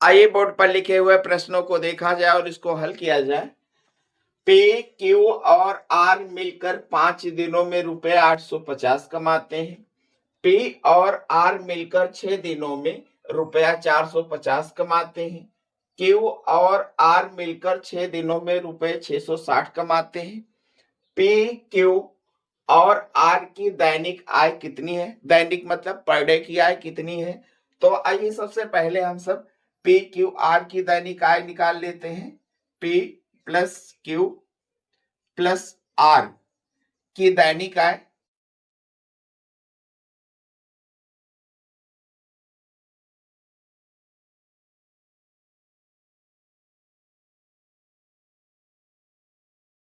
आइए बोर्ड पर लिखे हुए प्रश्नों को देखा जाए और इसको हल किया जाए। पी, क्यू और आर मिलकर 5 दिनों में रुपए 850 कमाते हैं। पी और आर मिलकर 6 दिनों में रुपया 450 कमाते हैं। क्यू और आर मिलकर 6 दिनों में रुपए 660 कमाते हैं। पी, क्यू और आर की दैनिक आय कितनी है? दैनिक मतलब पर डे की आय कितनी है? तो आइए सबसे पहले हम सब पी, क्यू, आर की दैनिक आय निकाल लेते हैं। P plus Q plus R की दैनिक आय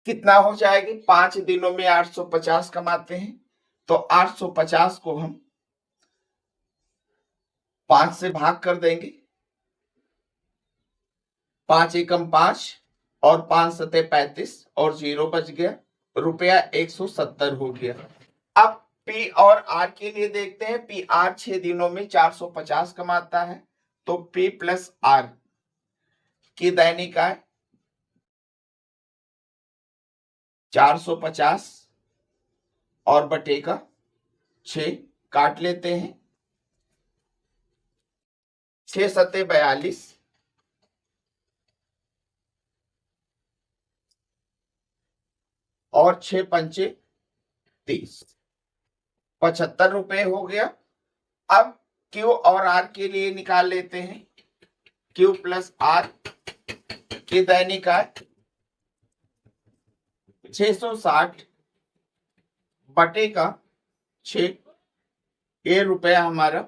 कितना हो जाएगी? 5 दिनों में 850 कमाते हैं, तो 850 को हम 5 से भाग कर देंगे। 5 एकम 5 और 5 सते 35 और 0 बच गया, रुपया 170 हो गया। अब पी और आर के लिए देखते हैं। पी आर 6 दिनों में 450 कमाता है, तो पी प्लस आर की दैनिक आय 450 और बटेगा 6 काट लेते हैं। 6 सते 42 और 6 पंचे 30, 75 रुपए हो गया। अब क्यू और आर के लिए निकाल लेते हैं। क्यू प्लस आर की दैनिक आय 660 बटेगा 6, ये रुपया हमारा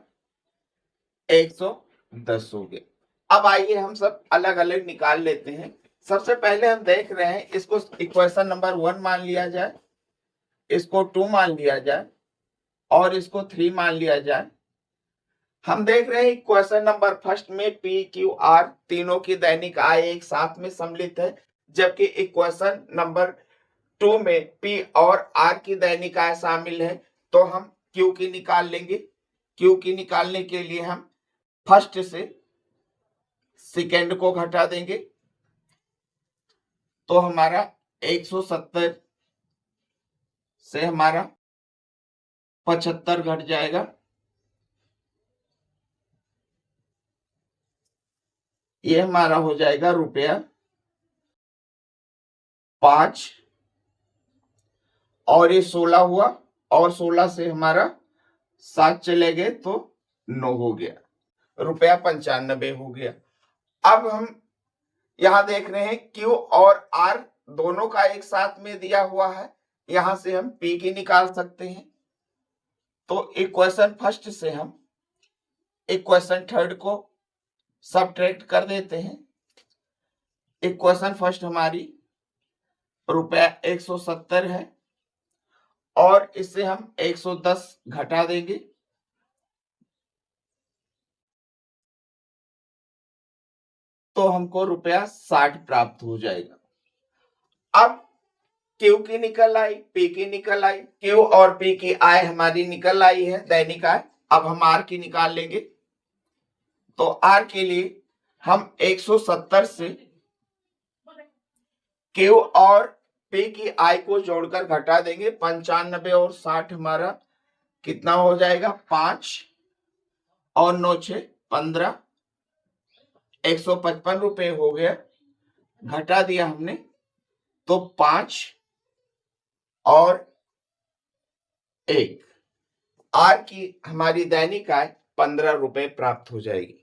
110 हो गया। अब आइए हम सब अलग अलग निकाल लेते हैं। सबसे पहले हम देख रहे हैं, इसको इक्वेशन नंबर 1 मान लिया जाए, इसको 2 मान लिया जाए और इसको 3 मान लिया जाए। हम देख रहे हैं क्वेश्चन नंबर फर्स्ट में पी, क्यू, आर तीनों की दैनिक आय एक साथ में सम्मिलित है, जबकि इक्वेशन नंबर 2 में पी और आर की दैनिक आय शामिल है। तो हम क्यू की निकाल लेंगे। क्यू की निकालने के लिए हम फर्स्ट से सेकेंड को घटा देंगे, तो हमारा 170 से हमारा 75 घट जाएगा। ये हमारा हो जाएगा रुपया 5 और ये 16 हुआ और 16 से हमारा 7 चले गए तो 9 हो गया, रुपया 95 हो गया। अब हम यहां देख रहे हैं क्यू और आर दोनों का एक साथ में दिया हुआ है, यहां से हम पी की निकाल सकते हैं। तो इक्वेशन फर्स्ट से हम इक्वेशन थर्ड को सबट्रैक्ट कर देते हैं। इक्वेशन फर्स्ट हमारी रुपया 170 है और इससे हम 110 घटा देंगे, तो हमको रुपया 60 प्राप्त हो जाएगा। अब क्यू की निकल आई, पी की निकल आई, क्यू और पी की आय हमारी निकल आई है दैनिक आय। अब हम आर की निकाल लेंगे। तो आर के लिए हम 170 से क्यू और पी की आय को जोड़कर घटा देंगे। 95 और 60 हमारा कितना हो जाएगा? 5 और 9 6 15, 155 रुपए हो गया। घटा दिया हमने तो 5 और 1, आर की हमारी दैनिक आय 15 रुपए प्राप्त हो जाएगी।